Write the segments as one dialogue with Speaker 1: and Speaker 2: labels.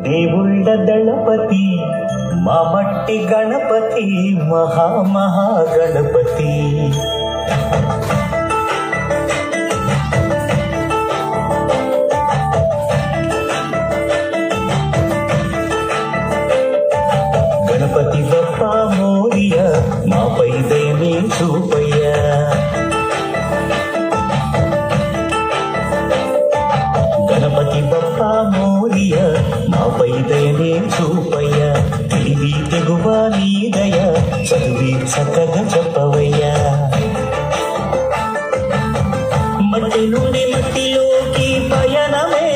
Speaker 1: దేవుళ్ళ దళపతి మా మట్టి గణపతి మహామహాగణపతి. గణపతి బప్పా మోరియా మాపై దయని చూపయ్యా. గణపతి బప్పా మోరియా మాపై దయని చూపయ్యా. తెలివి తెగువా నీ దయ చదివి చక్కగా చెప్పవయ్యా. మట్టి నుండి మట్టిలోకి పయనమే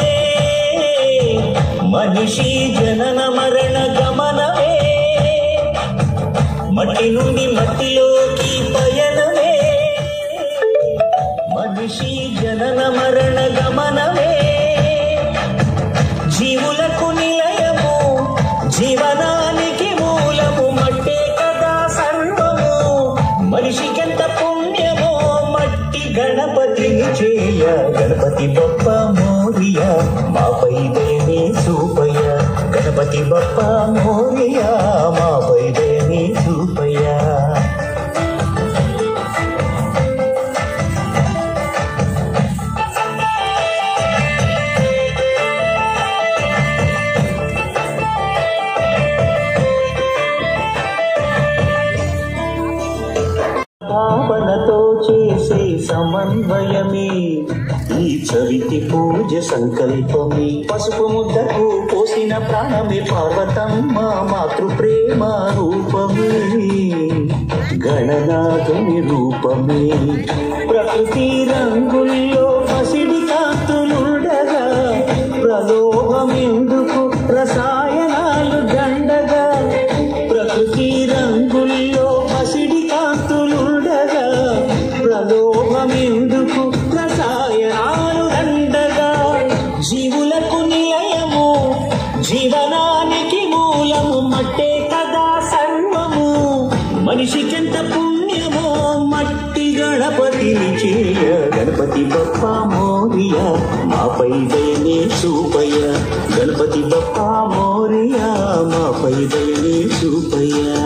Speaker 1: మనిషి జనన మరణ గమనమే. మట్టి నుండి మట్టిలోకి పయనమే మనిషి జనన మరణ గమనమే. జీవులకు నిలయము జీవనానికి మూలము మట్టే కదా సర్వము. మనిషికెంత పుణ్యమో మట్టి గణపతిని చేయ. గణపతి బప్పా మోరియా మాపై దయని చూపయ్యా. గణపతి బప్పా మోరియా మాపై దయని చూపయ్యా. భావనతో చేసే సమన్వయమే ఈ చవితి పూజ సంకల్పమే. పసుపు ముద్దకు పోసిన ప్రాణమే పార్వతమ్మ మాతృప్రేమ రూపమే. గణనాథుని రూపమే ప్రకృతి రంగుల్లో పసిడి కాంతులుండగా ప్రలోభమెందుకు రసాయనాలు దండగా. ప్రకృతి రంగుల్లో పసిడి కాంతులుండగా ప్రలోభమెందుకు రసాయనాలు దండగా. జీవులకు నిలయము జీవనానికి మూలము మట్టే కదా సర్వము. మనిషికెంత పుణ్యమో మట్టి గణపతిని చేయ. గణపతి బప్పా మోరియా మాపై దయని చూపయ్యా. గణపతి బప్పా మోరియా మాపై దయని చూపయ్యా.